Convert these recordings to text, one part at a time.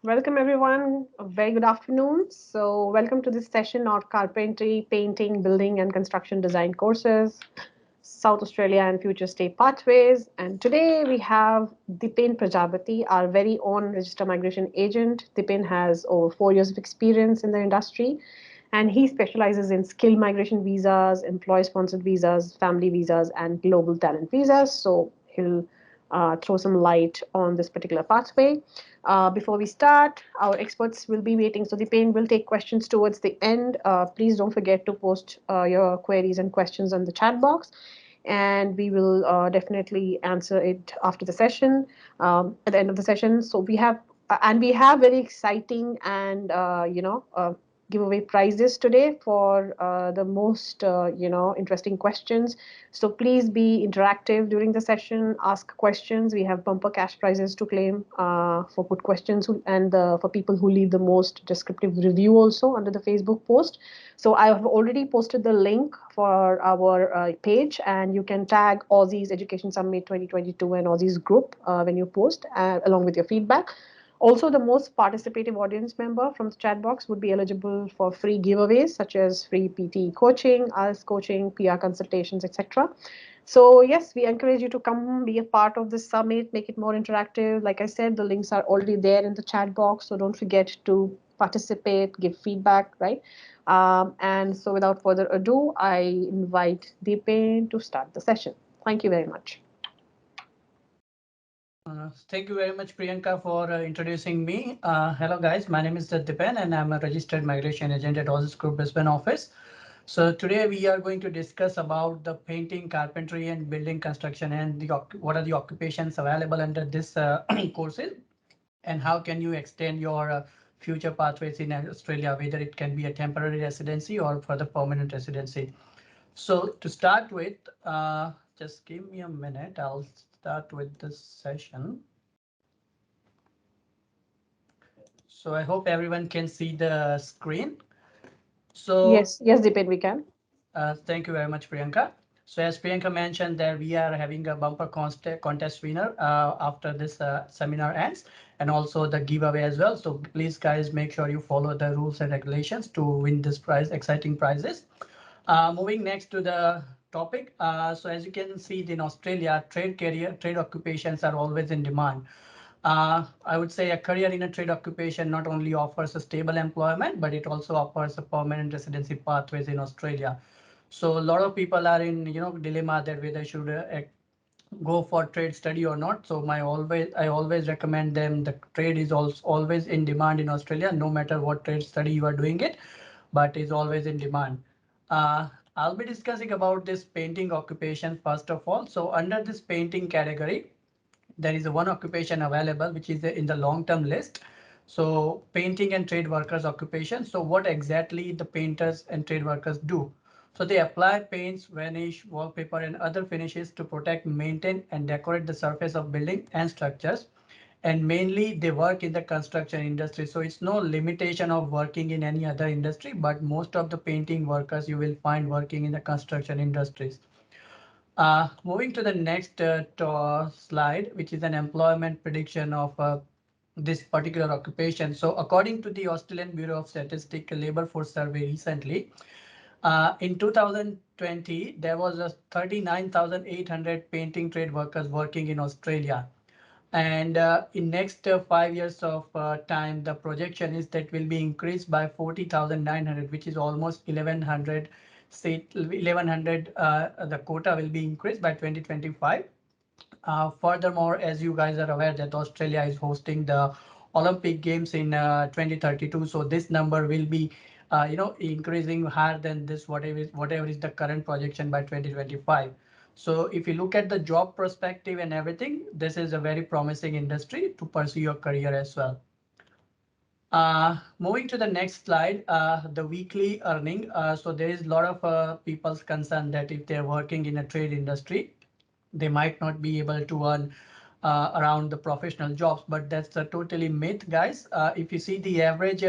Welcome everyone. A very good afternoon. So, welcome to this session on carpentry, painting, building, and construction design courses, South Australia and future state pathways. And today we have Dipen Prajapati, our very own register migration agent. Dipen has over 4 years of experience in the industry, and he specializes in skilled migration visas, employee sponsored visas, family visas, and global talent visas. So, he'll throw some light on this particular pathway. Before we start, our experts will be waiting. So the pain will take questions towards the end. Please don't forget to post your queries and questions on the chat box, and we will definitely answer it after the session, at the end of the session. So we have very exciting and giveaway prizes today for the most interesting questions. So please be interactive during the session. Ask questions. We have bumper cash prizes to claim for good questions and for people who leave the most descriptive review also under the Facebook post. So I have already posted the link for our page, and you can tag Aussizz Education Summit 2022 and Aussizz Group when you post, along with your feedback. Also, the most participative audience member from the chat box would be eligible for free giveaways such as free PT coaching, IELTS coaching, PR consultations, etc. So yes, we encourage you to come be a part of this summit, make it more interactive. Like I said, the links are already there in the chat box, so don't forget to participate, give feedback, right? And so without further ado, I invite Deepen to start the session. Thank you very much. Thank you very much, Priyanka, for introducing me. Hello, guys. My name is Dipen, and I'm a registered migration agent at Aussizz Group Brisbane office. So today we are going to discuss about the painting, carpentry, and building construction, and what are the occupations available under this courses, and how can you extend your future pathways in Australia, whether it can be a temporary residency or for the permanent residency. So to start with, just give me a minute. I'll start with this session. So I hope everyone can see the screen. So Yes, Deepen, we can. thank you very much, Priyanka. So as Priyanka mentioned, that we are having a bumper contest winner after this seminar ends, and also the giveaway as well. So please, guys, make sure you follow the rules and regulations to win this prize, exciting prizes. Moving next to the topic. So as you can see in Australia, trade occupations are always in demand. I would say a career in a trade occupation not only offers a stable employment, but it also offers a permanent residency pathways in Australia. So a lot of people are in dilemma that whether should go for trade study or not. So I always recommend them the trade is also always in demand in Australia, no matter what trade study you are doing it, but is always in demand. Uh, I'll be discussing about this painting occupation first of all. So under this painting category, there is a one occupation available which is in the long-term list. So painting and trade workers occupation. So what exactly the painters and trade workers do? So they apply paints, varnish, wallpaper, and other finishes to protect, maintain, and decorate the surface of building and structures. And mainly they work in the construction industry. So it's no limitation of working in any other industry, but most of the painting workers you will find working in the construction industries. Moving to the next slide, which is an employment prediction of this particular occupation. So according to the Australian Bureau of Statistics Labor Force Survey recently, in 2020, there was a 39,800 painting trade workers working in Australia. And in next 5 years of time, the projection is that will be increased by 40,900, which is almost 1,100. Say 1,100, the quota will be increased by 2025. Furthermore, as you guys are aware that Australia is hosting the Olympic Games in 2032, so this number will be, increasing higher than this whatever is the current projection by 2025. So if you look at the job perspective and everything, this is a very promising industry to pursue your career as well. Moving to the next slide, the weekly earning. So there is a lot of people's concern that if they're working in a trade industry, they might not be able to earn around the professional jobs, but that's a totally myth, guys. If you see the average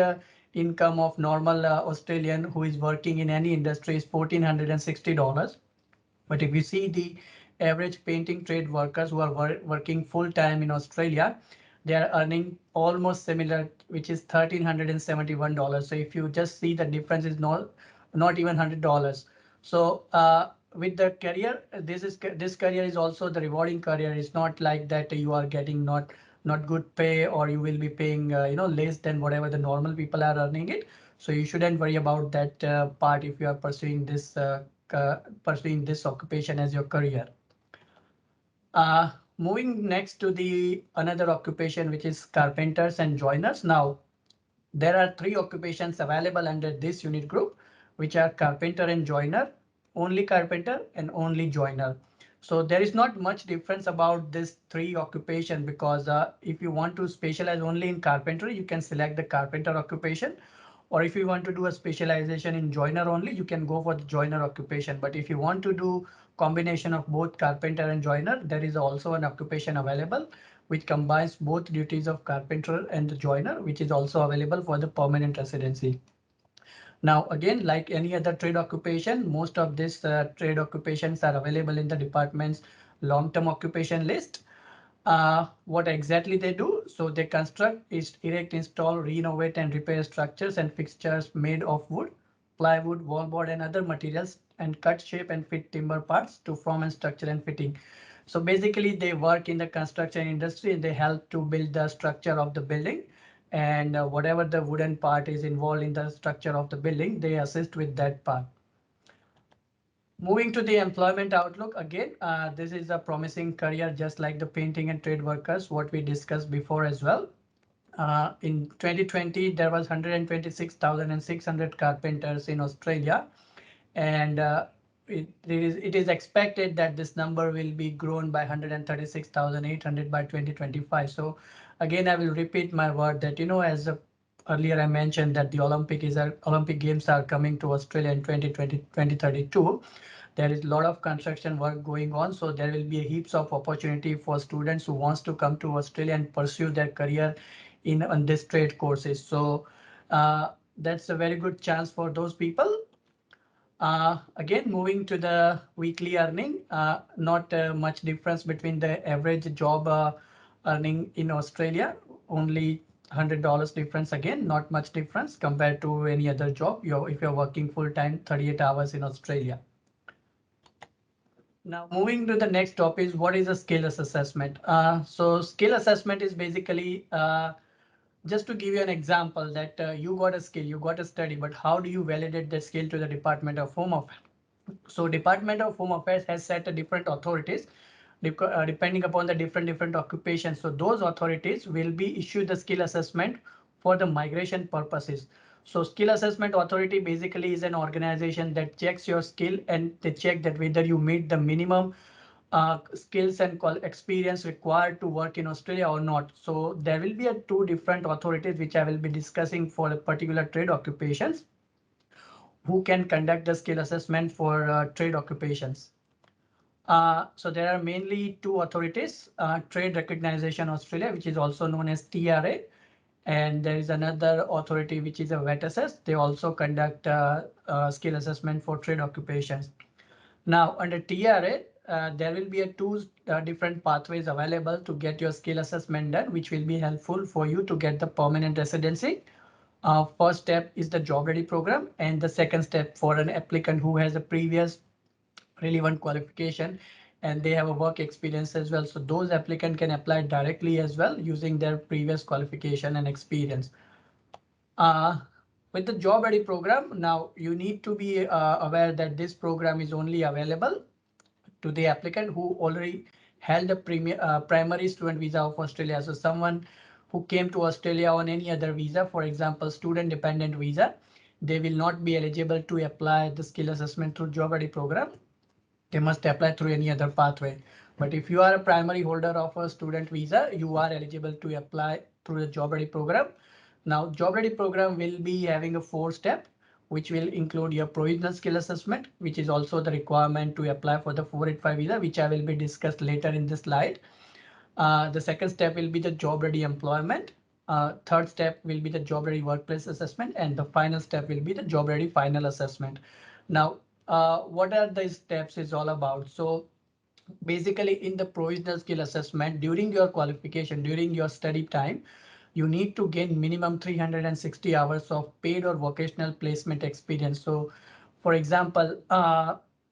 income of normal Australian who is working in any industry is $1,460. But if you see the average painting trade workers who are working full time in Australia, they are earning almost similar, which is $1,371. So if you just see the difference is not even $100. So with the career, this career is also the rewarding career. It's not like that you are getting not good pay, or you will be paying less than whatever the normal people are earning it. So you shouldn't worry about that part if you are pursuing this occupation as your career. Moving next to the another occupation, which is carpenters and joiners. Now, there are three occupations available under this unit group, which are carpenter and joiner, only carpenter and only joiner. So there is not much difference about this three occupation, because if you want to specialize only in carpentry, you can select the carpenter occupation. Or if you want to do a specialization in joiner only, you can go for the joiner occupation. But if you want to do combination of both carpenter and joiner, there is also an occupation available which combines both duties of carpenter and the joiner, which is also available for the permanent residency. Now, again, like any other trade occupation, most of these trade occupations are available in the department's long-term occupation list. What exactly they do? So they construct, erect, install, renovate, and repair structures and fixtures made of wood, plywood, wallboard, and other materials, and cut, shape, and fit timber parts to form and structure and fitting. So basically, they work in the construction industry and they help to build the structure of the building. And whatever the wooden part is involved in the structure of the building, they assist with that part. Moving to the employment outlook again, this is a promising career, just like the painting and trade workers, what we discussed before as well. In 2020, there was 126,600 carpenters in Australia, and it is expected that this number will be grown by 136,800 by 2025. So again, I will repeat my word that, as earlier I mentioned that the Olympic Games are coming to Australia in 2032. There is a lot of construction work going on, so there will be heaps of opportunity for students who wants to come to Australia and pursue their career in on this trade courses. So that's a very good chance for those people. Again, moving to the weekly earning, not much difference between the average job earning in Australia, only $100 difference. Again, not much difference compared to any other job. If you're working full time, 38 hours in Australia. Now, moving to the next topic is what is a skills assessment. So skill assessment is basically just to give you an example that you got a skill, you got a study, but how do you validate that skill to the Department of Home Affairs? So Department of Home Affairs has set a different authorities depending upon the different occupations. So those authorities will be issued the skill assessment for the migration purposes. So skill assessment authority basically is an organization that checks your skill, and they check that whether you meet the minimum skills and experience required to work in Australia or not. So there will be two different authorities which I will be discussing for a particular trade occupations, who can conduct the skill assessment for trade occupations. So there are mainly two authorities, Trade Recognition Australia, which is also known as TRA, and there is another authority which is a Vetassess. They also conduct skill assessment for trade occupations. Now, under TRA, there will be two different pathways available to get your skill assessment done, which will be helpful for you to get the permanent residency. First step is the job ready program, and the second step for an applicant who has a previous relevant qualification and they have a work experience as well. So those applicant can apply directly as well using their previous qualification and experience. Uh, with the job ready program, now you need to be aware that this program is only available to the applicant who already held a primary student visa of Australia. So someone who came to Australia on any other visa, for example, student dependent visa, they will not be eligible to apply the skill assessment through job ready program. They must apply through any other pathway. But if you are a primary holder of a student visa, you are eligible to apply through the job ready program. Now, job ready program will be having a 4-step, which will include your provisional skill assessment, which is also the requirement to apply for the 485 visa, which I will be discussed later in this slide. The second step will be the job ready employment. Third step will be the job ready workplace assessment, and the final step will be the job ready final assessment. Now, what are the steps is all about? So Basically, in the provisional skill assessment, during your qualification, during your study time, you need to gain minimum 360 hours of paid or vocational placement experience. So for example,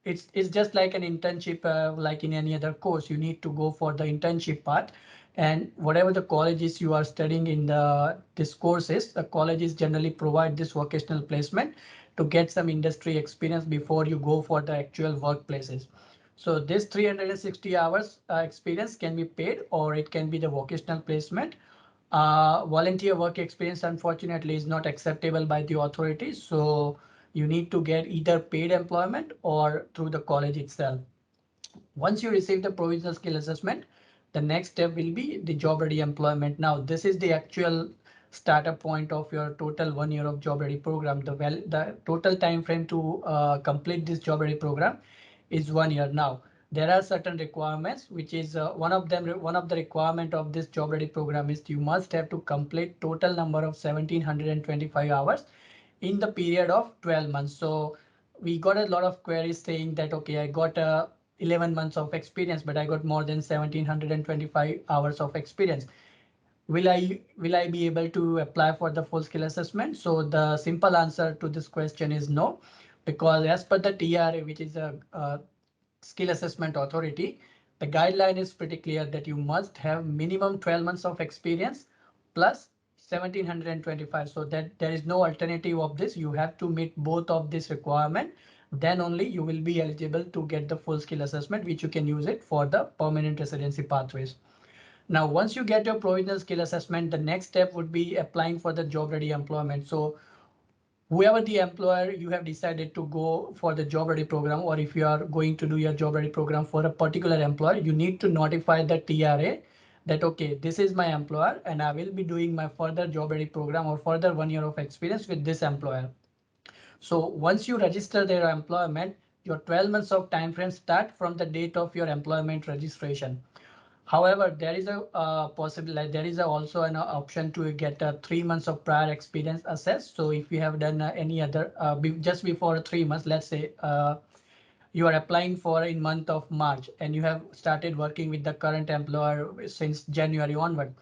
it's just like an internship, like in any other course. You need to go for the internship part, and whatever the colleges you are studying in this courses, the colleges generally provide this vocational placement to get some industry experience before you go for the actual workplaces. So this 360 hours experience can be paid, or it can be the vocational placement. Volunteer work experience, unfortunately, is not acceptable by the authorities. So you need to get either paid employment or through the college itself. Once you receive the provisional skill assessment, the next step will be the job ready employment. Now, this is the actual startup point of your total 1 year of job ready program. The total time frame to complete this job ready program is 1 year. Now, there are certain requirements, which is one of them. One of the requirement of this job ready program is you must have to complete total number of 1725 hours in the period of 12 months. So we got a lot of queries saying that, okay, I got 11 months of experience, but I got more than 1725 hours of experience. Will I be able to apply for the full skill assessment? So the simple answer to this question is no, because as per the TRA, which is a skill assessment authority, the guideline is pretty clear that you must have minimum 12 months of experience plus 1725. So that there is no alternative of this. You have to meet both of this requirement. Then only you will be eligible to get the full skill assessment, which you can use it for the permanent residency pathways. Now, once you get your provisional skill assessment, the next step would be applying for the job ready employment. So whoever the employer you have decided to go for the job ready program, or if you are going to do your job ready program for a particular employer, you need to notify the TRA that, okay, this is my employer and I will be doing my further job ready program or further 1 year of experience with this employer. So once you register their employment, your 12 months of time frame start from the date of your employment registration. However, there is a possible, like there is also an option to get 3 months of prior experience assessed. So if you have done any other just before 3 months, let's say you are applying for in month of March and you have started working with the current employer since January onward.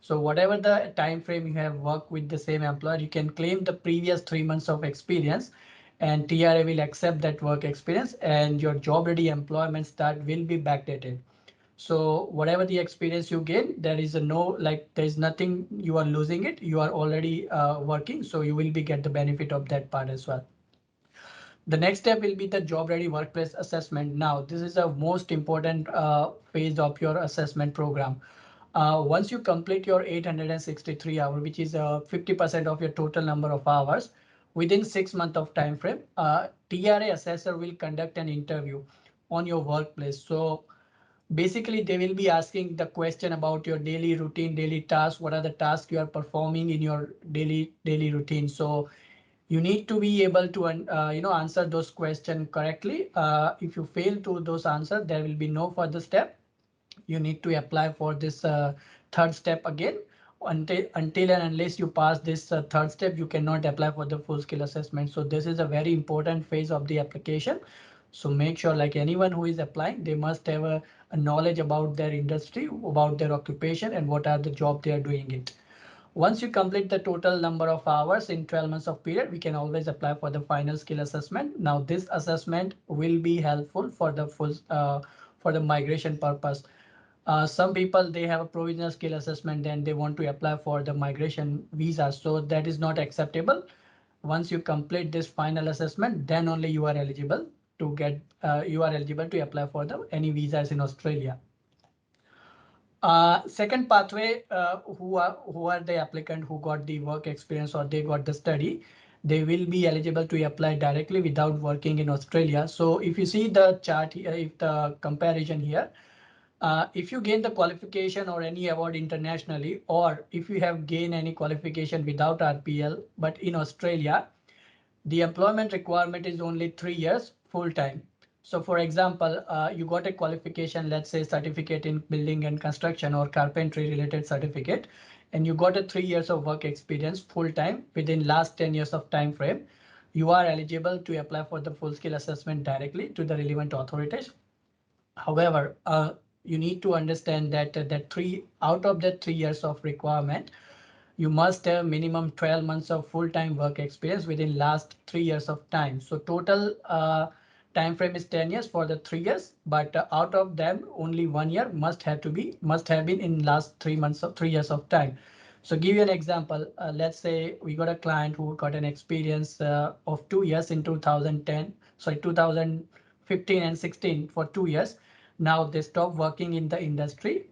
So whatever the time frame you have worked with the same employer, you can claim the previous 3 months of experience, and TRA will accept that work experience, and your job ready employment start will be backdated. So whatever the experience you gain, there is a no, like there is nothing you are losing it. You are already working, so you will be get the benefit of that part as well. The next step will be the job ready workplace assessment. Now, this is the most important phase of your assessment program. Once you complete your 863 hours, which is 50% of your total number of hours, within 6 months of time frame, TRA assessor will conduct an interview on your workplace. So basically, they will be asking the question about your daily routine, daily tasks. What are the tasks you are performing in your daily routine? So you need to be able to answer those questions correctly. If you fail to those answers, there will be no further step. You need to apply for this third step again. Until and unless you pass this third step, you cannot apply for the full skill assessment. So this is a very important phase of the application. So make sure, like anyone who is applying, they must have a knowledge about their industry, about their occupation, and what are the job they are doing it. Once you complete the total number of hours in 12 months of period, we can always apply for the final skill assessment. Now, this assessment will be helpful for the full for the migration purpose. Some people, they have a provisional skill assessment, then they want to apply for the migration visa. So that is not acceptable. Once you complete this final assessment, then only you are eligible to get you are eligible to apply for the any visas in Australia. Second pathway, who are the applicant who got the work experience or they got the study, they will be eligible to apply directly without working in Australia. So if you see the chart here, if the comparison here, if you gain the qualification or any award internationally, or if you have gained any qualification without RPL, but in Australia, the employment requirement is only 3 years full time. So for example, you got a qualification, let's say certificate in building and construction or carpentry related certificate, and you got a 3 years of work experience full time within last 10 years of time frame, you are eligible to apply for the full skill assessment directly to the relevant authorities. However, you need to understand that that three out of the 3 years of requirement, you must have minimum 12 months of full-time work experience within last 3 years of time. So total time frame is 10 years for the 3 years, but out of them only 1 year must have been in last 3 months of 3 years of time. So give you an example. Let's say we got a client who got an experience of 2 years in 2010, sorry, 2015 and 16 for 2 years. Now they stop working in the industry.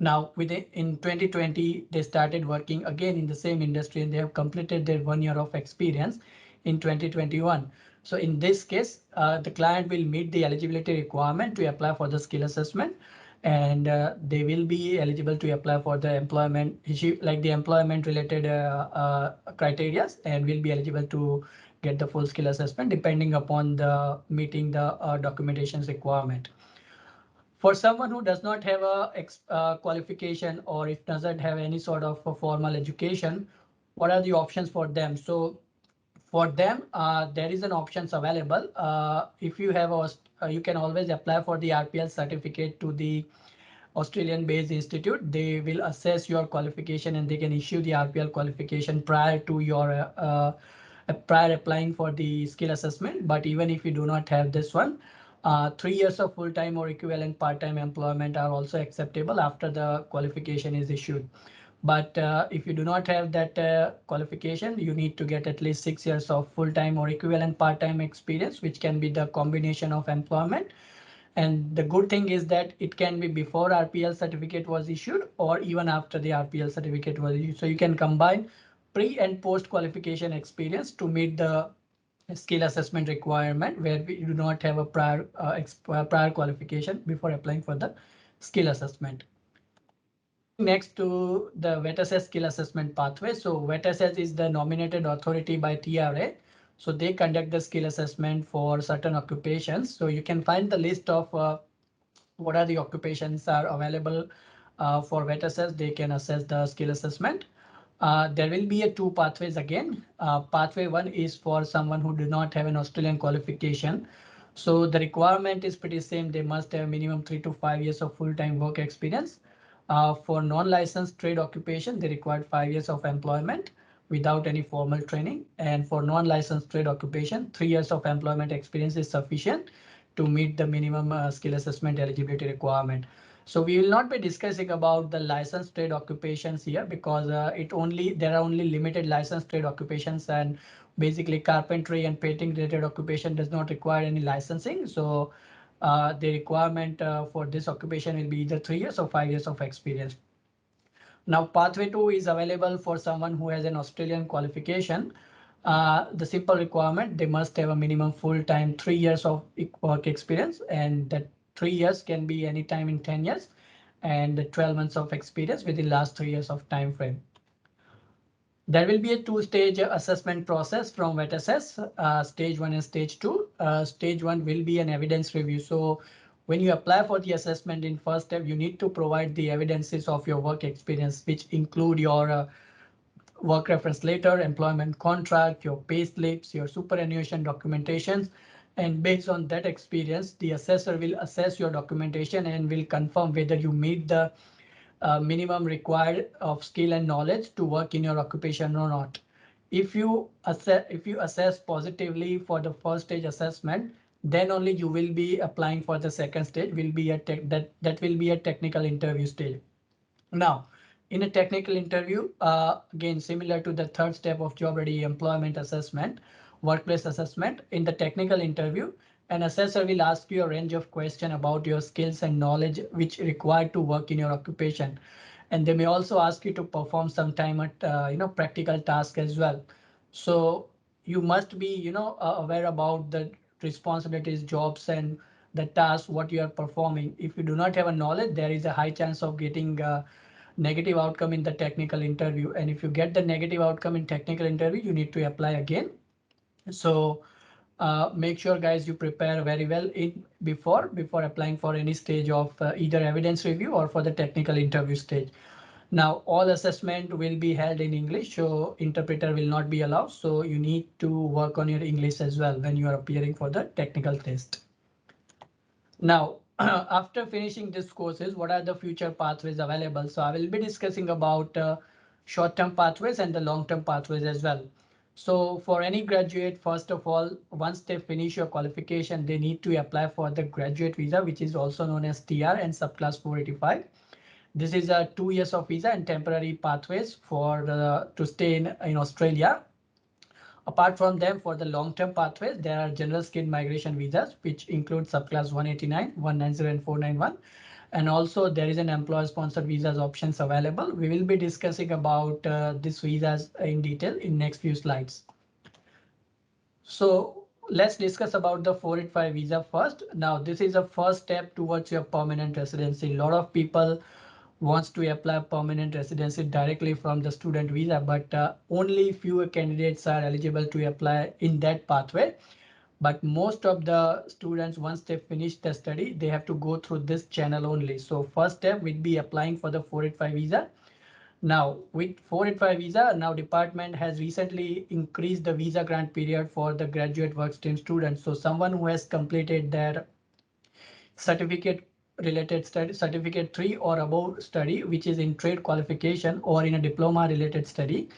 Now, in 2020, they started working again in the same industry and they have completed their 1 year of experience in 2021. So in this case, the client will meet the eligibility requirement to apply for the skill assessment, and they will be eligible to apply for the employment issue, like the employment related criteria, and will be eligible to get the full skill assessment depending upon the meeting the documentations requirement. For someone who does not have a qualification, or if doesn't have any sort of a formal education, what are the options for them? So for them, there is an options available. If you have you can always apply for the RPL certificate to the Australian based institute. They will assess your qualification and they can issue the RPL qualification prior to your prior applying for the skill assessment. But even if you do not have this one, 3 years of full-time or equivalent part-time employment are also acceptable after the qualification is issued. But if you do not have that qualification, you need to get at least 6 years of full-time or equivalent part-time experience, which can be the combination of employment. And the good thing is that it can be before RPL certificate was issued or even after the RPL certificate was issued. So you can combine pre and post qualification experience to meet the skill assessment requirement where we do not have a prior qualification before applying for the skill assessment. Moving next to the Vetassess skill assessment pathway. So Vetassess is the nominated authority by TRA. So they conduct the skill assessment for certain occupations. So you can find the list of what are the occupations are available for Vetassess. They can assess the skill assessment. There will be a two pathways again. Pathway one is for someone who do not have an Australian qualification. So the requirement is pretty same. They must have minimum 3 to 5 years of full-time work experience. For non-licensed trade occupation, they required 5 years of employment without any formal training. And for non-licensed trade occupation, 3 years of employment experience is sufficient to meet the minimum skill assessment eligibility requirement. So we will not be discussing about the licensed trade occupations here because there are only limited licensed trade occupations, and basically carpentry and painting related occupation does not require any licensing. So the requirement for this occupation will be either 3 years or 5 years of experience. Now, pathway two is available for someone who has an Australian qualification. The simple requirement, they must have a minimum full-time 3 years of work experience, and that 3 years can be any time in 10 years, and 12 months of experience within last 3 years of time frame. There will be a two-stage assessment process from Vetassess, stage one and stage two. Stage one will be an evidence review. So when you apply for the assessment in first step, you need to provide the evidences of your work experience, which include your work reference letter, employment contract, your pay slips, your superannuation documentations. And based on that experience, the assessor will assess your documentation and will confirm whether you meet the minimum required of skill and knowledge to work in your occupation or not. If you assess positively for the first stage assessment, then only you will be applying for the second stage. Will be that will be a technical interview stage. Now, in a technical interview, again, similar to the third step of job ready employment assessment, workplace assessment, in the technical interview, an assessor will ask you a range of questions about your skills and knowledge which required to work in your occupation. And they may also ask you to perform some time at practical task as well. So you must be aware about the responsibilities, jobs, and the task what you are performing. If you do not have a knowledge, there is a high chance of getting negative outcome in the technical interview. And if you get the negative outcome in technical interview, you need to apply again. So make sure guys you prepare very well before applying for any stage of either evidence review or for the technical interview stage. Now all assessment will be held in English, so interpreter will not be allowed. So you need to work on your English as well when you are appearing for the technical test. Now after finishing this courses, what are the future pathways available? So I will be discussing about short-term pathways and the long-term pathways as well. So for any graduate, first of all, once they finish your qualification, they need to apply for the graduate visa, which is also known as TR and subclass 485. This is a 2 years of visa and temporary pathways for to stay in Australia. Apart from them, for the long-term pathways, there are general skilled migration visas, which include subclass 189, 190, and 491. And also there is an employer sponsored visas options available. We will be discussing about these visas in detail in next few slides. So let's discuss about the 485 visa first. Now, this is a first step towards your permanent residency. A lot of people wants to apply permanent residency directly from the student visa, but only few candidates are eligible to apply in that pathway. But most of the students, once they finish the study, they have to go through this channel only. So first step will be applying for the 485 visa. Now with 485 visa, now department has recently increased the visa grant period for the graduate work stream students. So someone who has completed their certificate related study, certificate 3 or above study, which is in trade qualification or in a diploma related study,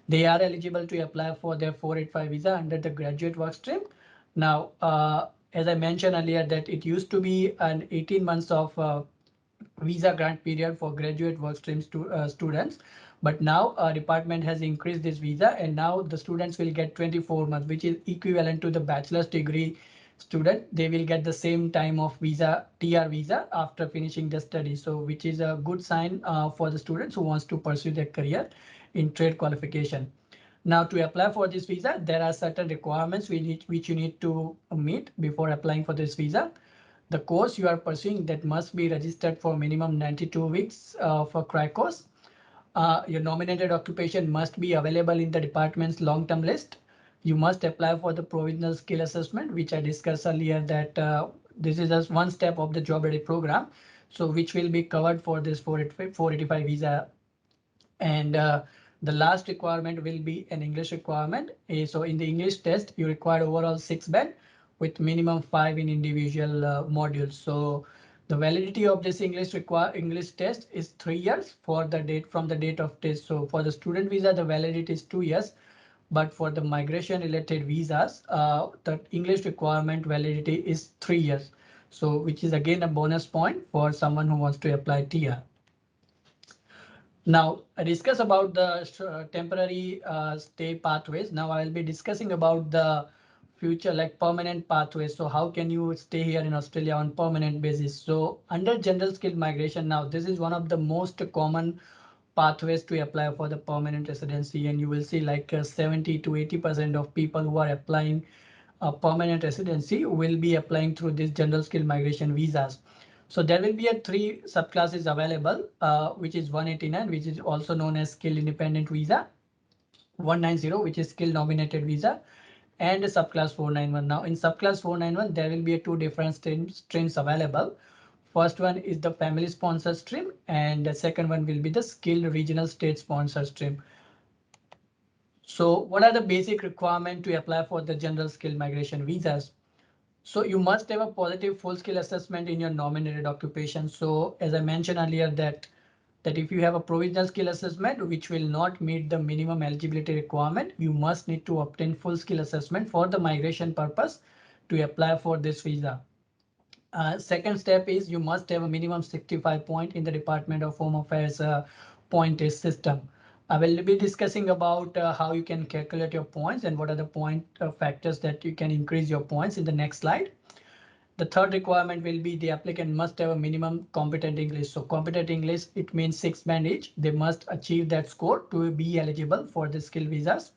they are eligible to apply for their 485 visa under the graduate work stream. Now, as I mentioned earlier, that it used to be an 18 months of visa grant period for graduate work stream students. But now department has increased this visa, and now the students will get 24 months, which is equivalent to the bachelor's degree student. They will get the same time of visa, TR visa, after finishing the study. So which is a good sign for the students who wants to pursue their career in trade qualification. Now to apply for this visa, there are certain requirements which you need to meet before applying for this visa. The course you are pursuing that must be registered for minimum 92 weeks for cry course. Your nominated occupation must be available in the department's long-term list. You must apply for the provisional skill assessment, which I discussed earlier that this is just one step of the job ready program. So which will be covered for this 485 visa. And the last requirement will be an English requirement. So in the English test, you require overall 6 band with minimum 5 in individual modules. So the validity of this English test is 3 years for the date from the date of test. So for the student visa, the validity is 2 years. But for the migration related visas, the English requirement validity is 3 years. So which is again a bonus point for someone who wants to apply TR. Now, I discuss about the temporary stay pathways. Now I will be discussing about the future like permanent pathways. So how can you stay here in Australia on permanent basis? So under general skill migration, now this is one of the most common pathways to apply for the permanent residency. And you will see like 70 to 80% of people who are applying a permanent residency will be applying through this general skill migration visas. So there will be a 3 subclasses available, which is 189, which is also known as skill independent visa, 190, which is skill nominated visa, and subclass 491. Now in subclass 491, there will be two different streams available. First one is the family sponsor stream, and the second one will be the skilled regional state sponsor stream. So what are the basic requirements to apply for the general skill migration visas? So you must have a positive full skill assessment in your nominated occupation. So as I mentioned earlier that if you have a provisional skill assessment which will not meet the minimum eligibility requirement, you must need to obtain full skill assessment for the migration purpose to apply for this visa. Second step is you must have a minimum 65 point in the Department of Home Affairs point test system. I will be discussing about how you can calculate your points and what are the point factors that you can increase your points in the next slide. The third requirement will be the applicant must have a minimum competent English. So competent English, it means 6 band each. They must achieve that score to be eligible for the skill visas.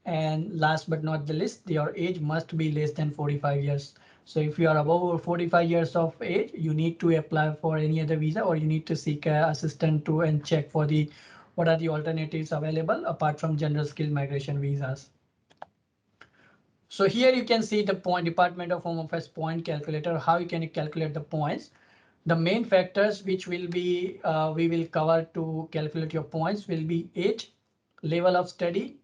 And last but not the least, your age must be less than 45 years. So if you are above 45 years of age, you need to apply for any other visa or you need to seek assistance to and check for the what are the alternatives available apart from general skill migration visas. So here you can see the point Department of Home Affairs point calculator, how you can calculate the points. The main factors which will be we will cover to calculate your points will be age, level of study,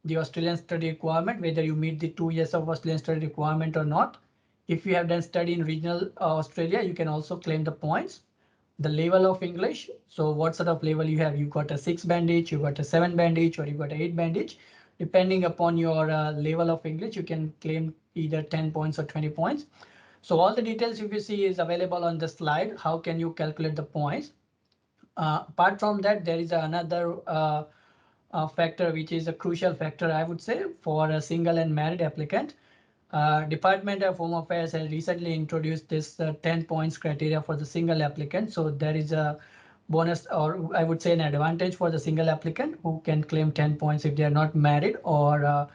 the Australian study requirement, whether you meet the 2 years of Australian study requirement or not, If you have done study in regional Australia, you can also claim the points. The level of English. So what sort of level you have? You got a 6 band each, you got a 7 band each, or you got a 8 band each. Depending upon your level of English, you can claim either 10 points or 20 points. So all the details if you see is available on the slide. How can you calculate the points? Apart from that, there is another factor, which is a crucial factor, I would say, for a single and married applicant. Department of Home Affairs has recently introduced this 10 points criteria for the single applicant. So there is a bonus, or I would say an advantage for the single applicant who can claim 10 points if they are not married or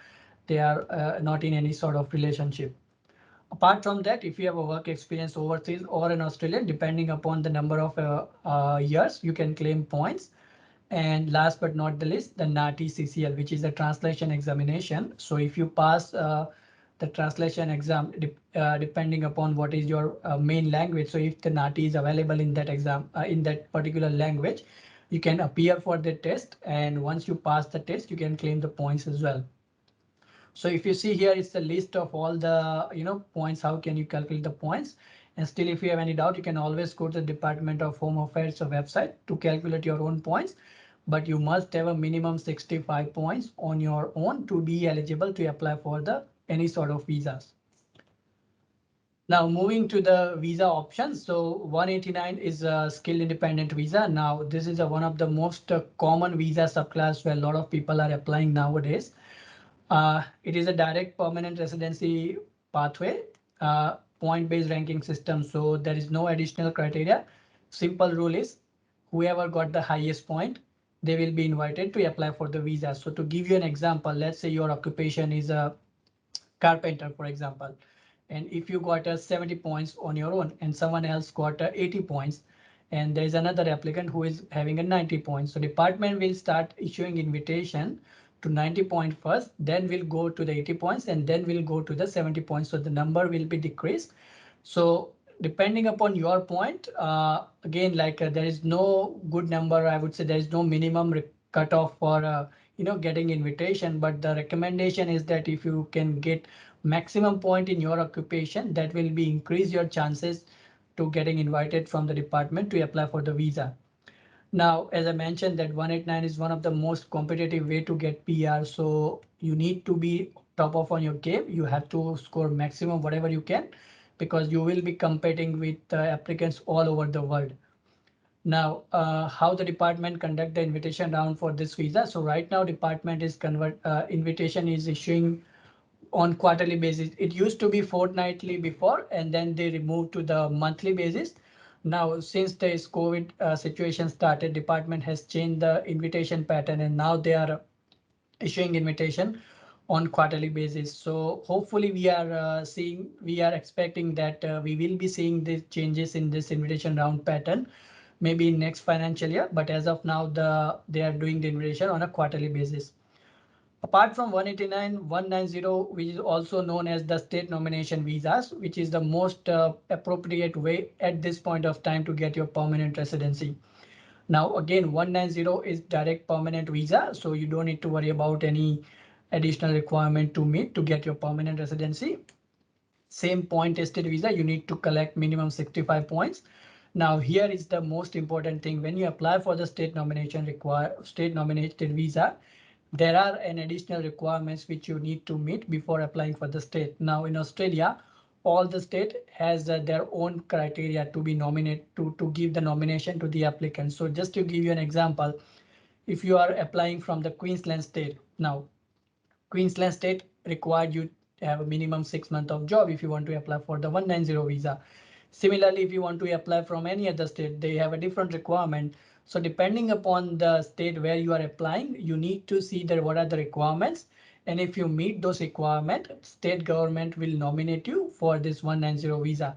they are not in any sort of relationship. Apart from that, if you have a work experience overseas or in Australia, depending upon the number of years, you can claim points. And last but not the least, the NATI CCL, which is a translation examination. So if you pass the translation exam, depending upon what is your main language. So if the NATI is available in that exam, in that particular language, you can appear for the test. And once you pass the test, you can claim the points as well. So if you see here, it's the list of all the points. How can you calculate the points? And still, if you have any doubt, you can always go to the Department of Home Affairs website to calculate your own points. But you must have a minimum 65 points on your own to be eligible to apply for the any sort of visas. Now moving to the visa options. So 189 is a skill independent visa. Now this is one of the most common visa subclass where a lot of people are applying nowadays. It is a direct permanent residency pathway, point-based ranking system. So there is no additional criteria. Simple rule is whoever got the highest point, they will be invited to apply for the visa. So to give you an example, let's say your occupation is a carpenter, for example. And if you got a 70 points on your own and someone else got a 80 points, and there's another applicant who is having a 90 points. So department will start issuing invitation to 90 point first, then we'll go to the 80 points, and then we'll go to the 70 points. So the number will be decreased. So depending upon your point, again, like there is no good number. I would say there is no minimum cutoff for getting invitation, but the recommendation is that if you can get maximum point in your occupation, that will be increase your chances to getting invited from the department to apply for the visa. Now, as I mentioned, that 189 is one of the most competitive way to get PR. So you need to be top of on your game. You have to score maximum whatever you can, because you will be competing with applicants all over the world. Now, how the department conduct the invitation round for this visa. So right now department is invitation is issuing on quarterly basis. It used to be fortnightly before, and then they removed to the monthly basis. Now, since this COVID situation started, department has changed the invitation pattern, and now they are issuing invitation on quarterly basis. So hopefully we are expecting that we will be seeing the changes in this invitation round pattern maybe in next financial year. But as of now, they are doing the invitation on a quarterly basis. Apart from 189, 190, which is also known as the state nomination visas, which is the most appropriate way at this point of time to get your permanent residency. Now, again, 190 is direct permanent visa, so you don't need to worry about any additional requirement to meet to get your permanent residency. Same point tested visa, you need to collect minimum 65 points. Now, here is the most important thing. When you apply for the state nominated visa, there are an additional requirements which you need to meet before applying for the state. Now in Australia, all the state has their own criteria to be nominated to give the nomination to the applicant. So just to give you an example, if you are applying from the Queensland state, now Queensland state required you to have a minimum 6 months of job if you want to apply for the 190 visa. Similarly, if you want to apply from any other state, they have a different requirement. So depending upon the state where you are applying, you need to see that what are the requirements. And if you meet those requirements, state government will nominate you for this 190 visa.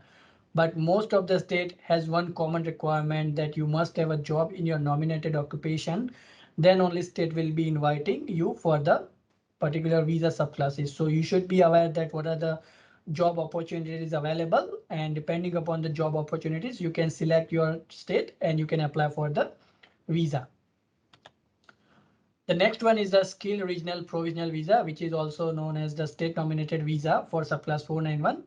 But most of the state has one common requirement that you must have a job in your nominated occupation. Then only state will be inviting you for the particular visa subclasses. So you should be aware that what are the job opportunities available, and depending upon the job opportunities, you can select your state and you can apply for the visa. The next one is the skill regional provisional visa, which is also known as the state nominated visa for subclass 491.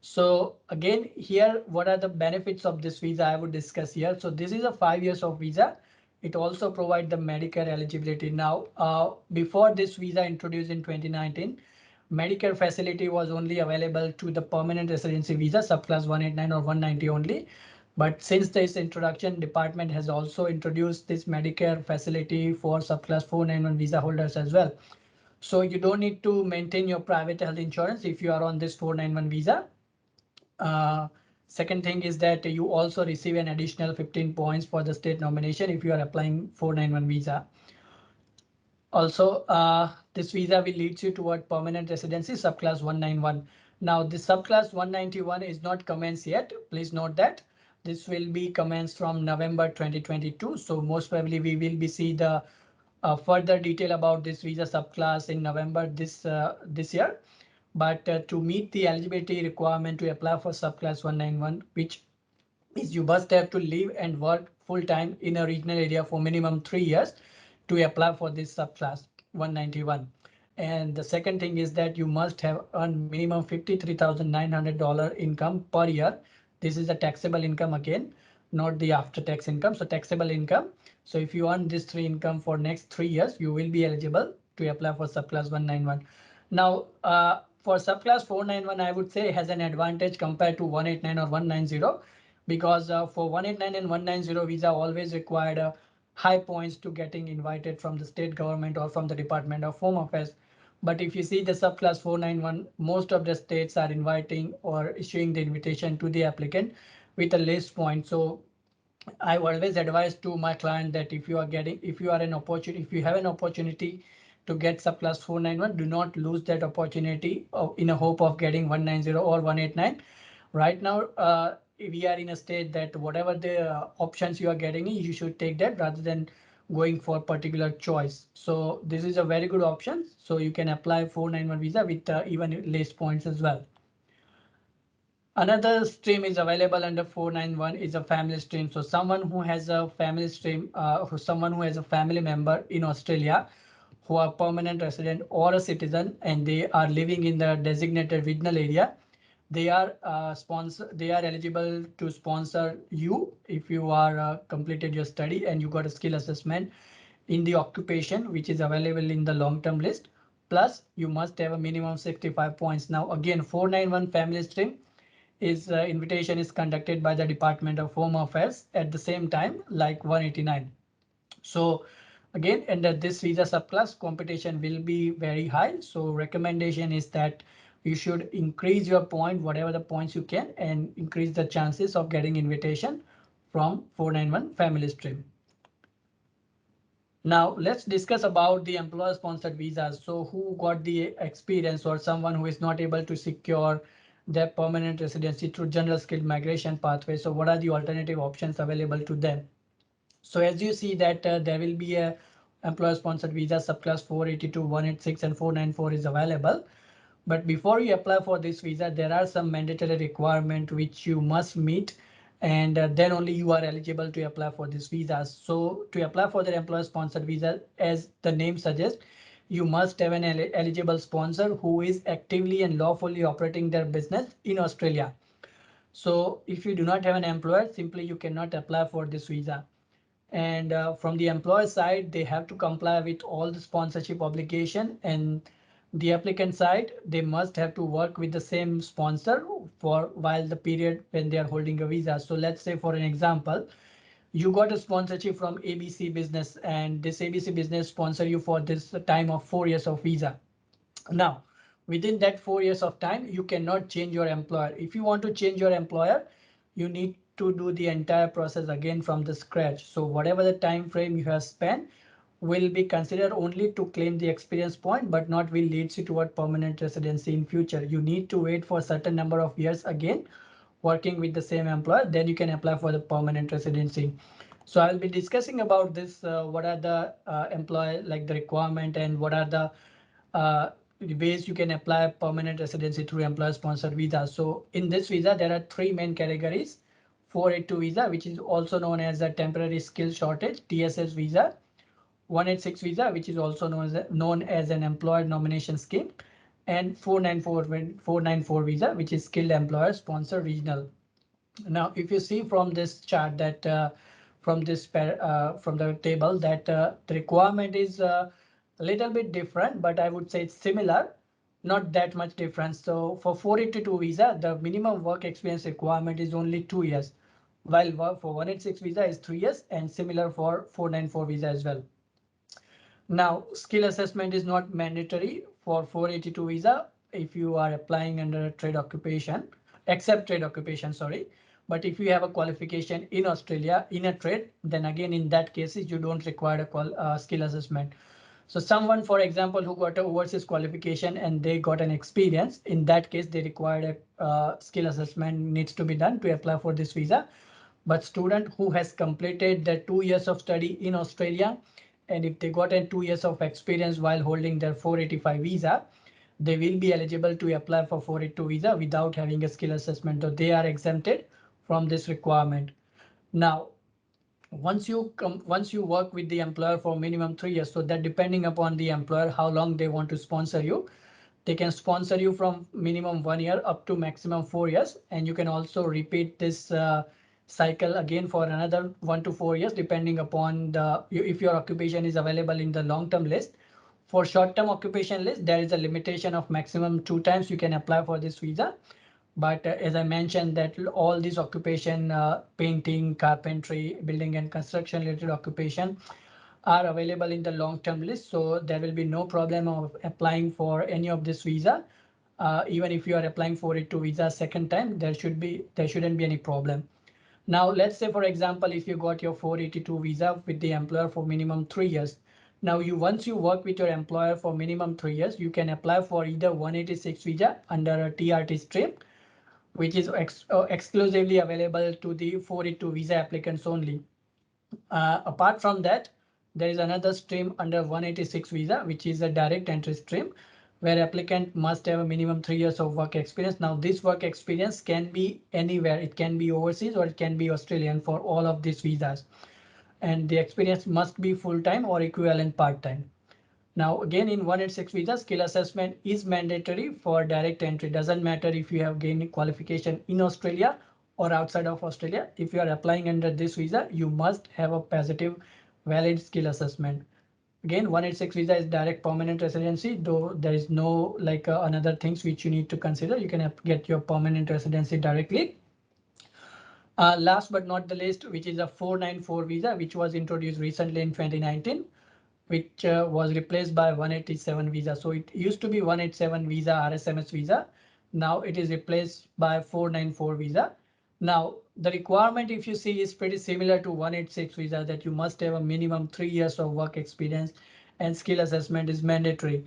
So again, here, what are the benefits of this visa I would discuss here. So this is a 5 years of visa. It also provides the Medicare eligibility. Now, before this visa introduced in 2019, Medicare facility was only available to the permanent residency visa subclass 189 or 190 only. But since this introduction, department has also introduced this Medicare facility for subclass 491 visa holders as well. So you don't need to maintain your private health insurance if you are on this 491 visa. Uh, Second thing is that you also receive an additional 15 points for the state nomination if you are applying 491 visa. Also, this visa will lead you toward permanent residency subclass 191. Now, this subclass 191 is not commenced yet. Please note that this will be commenced from November 2022. So most probably we will be see the further detail about this visa subclass in November this year. But to meet the eligibility requirement to apply for subclass 191, which is you must have to live and work full time in a regional area for minimum 3 years to apply for this subclass 191. And the second thing is that you must have earned minimum $53,900 income per year. This is a taxable income again, not the after tax income. So taxable income. So if you earn this three income for next 3 years, you will be eligible to apply for subclass 191. Now, for subclass 491, I would say has an advantage compared to 189 or 190 because for 189 and 190 visa always required high points to getting invited from the state government or from the Department of Home Affairs. But if you see the subclass 491, most of the states are inviting or issuing the invitation to the applicant with a less point. So I always advise to my client that if you are an opportunity, if you have an opportunity to get subclass 491, do not lose that opportunity in a hope of getting 190 or 189. Right now, we are in a state that whatever the options you are getting, you should take that rather than going for particular choice. So this is a very good option. So you can apply 491 visa with even less points as well. Another stream is available under 491 is a family stream. So someone who has a family stream, someone who has a family member in Australia who are permanent resident or a citizen and they are living in the designated regional area, they are eligible to sponsor you if you are completed your study and you got a skill assessment in the occupation which is available in the long term list. Plus you must have a minimum 65 points. Now again, 491 family stream is invitation is conducted by the Department of Home Affairs at the same time like 189. So again, under this visa subclass, competition will be very high. So recommendation is that you should increase your point, whatever the points you can, and increase the chances of getting invitation from 491 family stream. Now let's discuss about the employer sponsored visas. So who got the experience or someone who is not able to secure their permanent residency through general skilled migration pathway. So what are the alternative options available to them? So as you see that there will be a employer sponsored visa subclass 482, 186 and 494 is available. But before you apply for this visa, there are some mandatory requirements which you must meet and then only you are eligible to apply for this visa. So to apply for the employer sponsored visa, as the name suggests, you must have an eligible sponsor who is actively and lawfully operating their business in Australia. So if you do not have an employer, simply you cannot apply for this visa. And from the employer side, they have to comply with all the sponsorship obligation, and the applicant side, they must have to work with the same sponsor for while the period when they are holding a visa. So let's say for an example, you got a sponsorship from ABC Business and this ABC Business sponsor you for this time of 4 years of visa. Now, within that 4 years of time, you cannot change your employer. If you want to change your employer, you need to do the entire process again from the scratch. So whatever the time frame you have spent will be considered only to claim the experience point, but not will lead you toward permanent residency in future. You need to wait for a certain number of years again working with the same employer, then you can apply for the permanent residency. So I'll be discussing about this, what are the employer like the requirement and what are uh, the ways you can apply permanent residency through employer sponsored visa. So in this visa, there are three main categories. 482 visa, which is also known as a temporary skill shortage, TSS visa. 186 visa, which is also known as an employer nomination scheme, and 494 visa, which is skilled employer sponsor regional. Now, if you see from this chart that from the table that the requirement is a little bit different, but I would say it's similar, not that much difference. So for 482 visa, the minimum work experience requirement is only 2 years, while for 186 visa is 3 years, and similar for 494 visa as well. Now, skill assessment is not mandatory for 482 visa if you are applying under a trade occupation, except trade occupation, sorry. But if you have a qualification in Australia in a trade, then again, in that cases, you don't require a skill assessment. So someone, for example, who got a overseas qualification and they got an experience, in that case, they required a skill assessment needs to be done to apply for this visa. But student who has completed the 2 years of study in Australia, and if they got a 2 years of experience while holding their 485 visa, they will be eligible to apply for 482 visa without having a skill assessment. So they are exempted from this requirement. Now, once you work with the employer for minimum 3 years, so that depending upon the employer how long they want to sponsor you, they can sponsor you from minimum 1 year up to maximum 4 years, and you can also repeat this cycle again for another 1 to 4 years depending upon the if your occupation is available in the long-term list. For short-term occupation list, there is a limitation of maximum 2 times you can apply for this visa. But as I mentioned that all these occupation, painting, carpentry, building and construction related occupation are available in the long-term list. So there will be no problem of applying for any of this visa. Even if you are applying for it to visa second time, there shouldn't be any problem. Now, let's say, for example, if you got your 482 visa with the employer for minimum 3 years. Now, once you work with your employer for minimum 3 years, you can apply for either 186 visa under a TRT stream, which is exclusively available to the 482 visa applicants only. Apart from that, there is another stream under 186 visa, which is a direct entry stream, where applicant must have a minimum 3 years of work experience. Now, this work experience can be anywhere. It can be overseas or it can be Australian for all of these visas. And the experience must be full-time or equivalent part-time. Now, again, in 186 visa, skill assessment is mandatory for direct entry. Doesn't matter if you have gained qualification in Australia or outside of Australia. If you are applying under this visa, you must have a positive valid skill assessment. Again, 186 visa is direct permanent residency, though there is no like another things which you need to consider. You can get your permanent residency directly. Last but not the least, which is a 494 visa, which was introduced recently in 2019, which was replaced by 187 visa. So it used to be 187 visa, RSMS visa. Now it is replaced by 494 visa. Now the requirement, if you see, is pretty similar to 186 visa, that you must have a minimum 3 years of work experience and skill assessment is mandatory.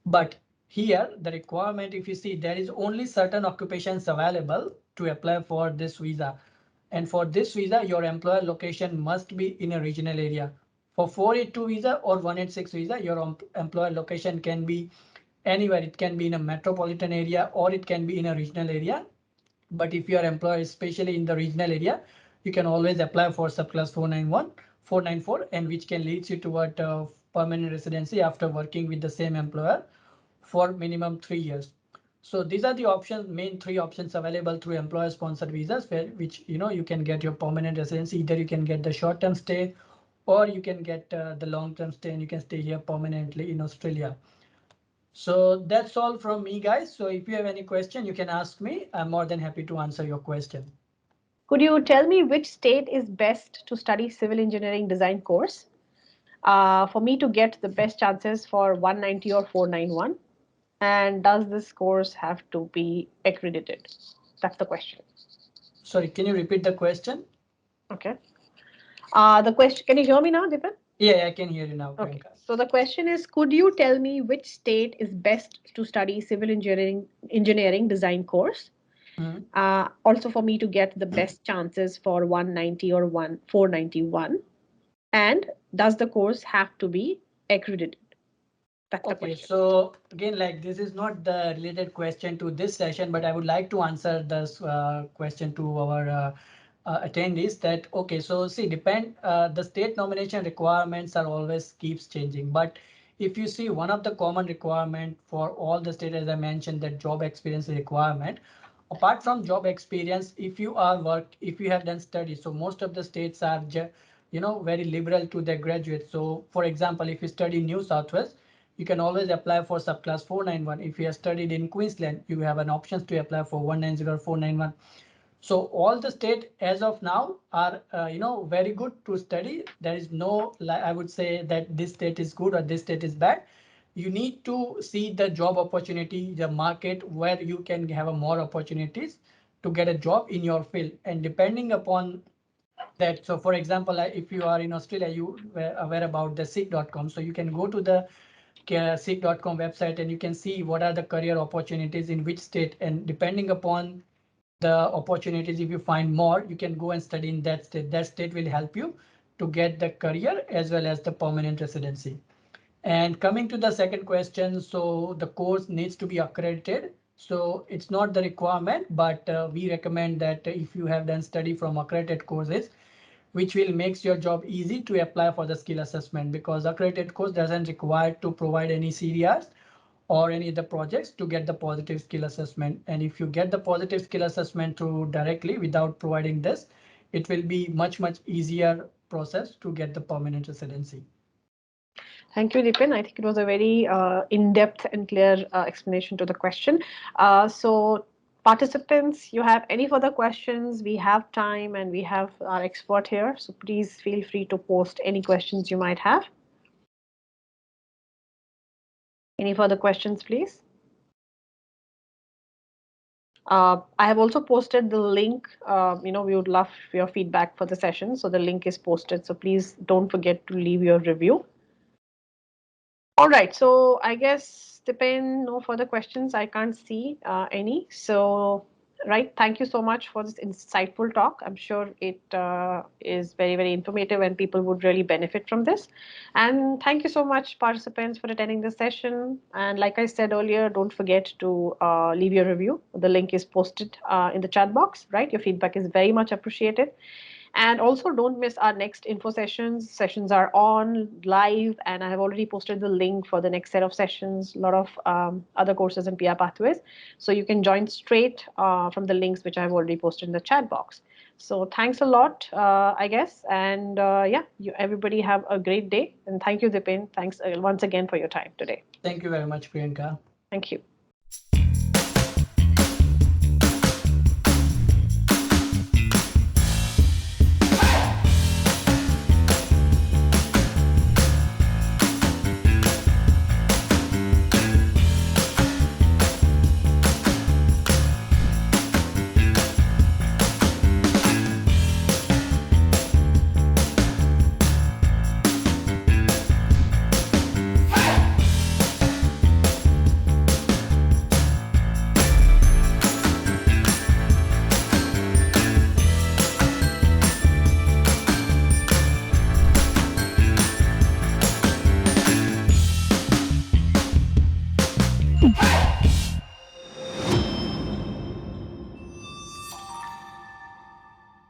But here the requirement, if you see, there is only certain occupations available to apply for this visa. And for this visa, your employer location must be in a regional area. For 482 visa or 186 visa, your employer location can be anywhere. It can be in a metropolitan area or it can be in a regional area. But if your employer is especially in the regional area, you can always apply for subclass 491, 494, and which can lead you toward permanent residency after working with the same employer for minimum 3 years. So these are the options, main three options available through employer sponsored visas, where which you can get your permanent residency. Either you can get the short term stay, or you can get the long term stay and you can stay here permanently in Australia. So that's all from me, guys. So if you have any question, you can ask me. I'm more than happy to answer your question. Could you tell me which state is best to study civil engineering design course? For me to get the best chances for 190 or 491? And does this course have to be accredited? That's the question. Sorry, can you repeat the question? Okay. The question, can you hear me now, Dipen? Yeah, I can hear you now, Okay. Priyanka. So the question is, could you tell me which state is best to study civil engineering design course? Mhm. Also for me to get the best chances for 190 or 491. And does the course have to be accredited? That's the Okay, question. so again, like this is not the related question to this session, but I would like to answer this question to our attendees that, okay, so see, the state nomination requirements are always keeps changing, but if you see one of the common requirement for all the states, as I mentioned, that job experience requirement. Apart from job experience, if you if you have done studies, so most of the states are, very liberal to their graduates. So for example, if you study New South Wales, you can always apply for subclass 491. If you have studied in Queensland, you have an option to apply for 190 or 491. So all the state as of now are, very good to study. There is no, I would say that this state is good or this state is bad. You need to see the job opportunity, the market where you can have a more opportunities to get a job in your field. And depending upon that, so for example, if you are in Australia, you were aware about the seek.com. So you can go to the seek.com website and you can see what are the career opportunities in which state. And depending upon the opportunities, if you find more, you can go and study in that state. That state will help you to get the career as well as the permanent residency. And coming to the second question, so the course needs to be accredited. So it's not the requirement, but we recommend that if you have done study from accredited courses, which will makes your job easy to apply for the skill assessment, because accredited course doesn't require to provide any CDRs or any of the projects to get the positive skill assessment. And if you get the positive skill assessment through directly without providing this, it will be much easier process to get the permanent residency. Thank you, Dipen. I think it was a very in-depth and clear explanation to the question. So participants, you have any further questions? We have time and we have our expert here. So please feel free to post any questions you might have. Any further questions, please? I have also posted the link. We would love your feedback for the session. So the link is posted. So please don't forget to leave your review. All right, so I guess Dipen, no further questions. I can't see any. So, right, thank you so much for this insightful talk. I'm sure it is very informative and people would really benefit from this. And thank you so much, participants, for attending this session. And like I said earlier, don't forget to leave your review. The link is posted in the chat box, right? Your feedback is very much appreciated. And also don't miss our next info sessions. Sessions are on live and I have already posted the link for the next set of sessions, a lot of other courses and PR pathways. So you can join straight from the links which I've already posted in the chat box. So thanks a lot, I guess. And yeah, everybody have a great day. And thank you, Dipen. Thanks once again for your time today. Thank you very much, Priyanka. Thank you.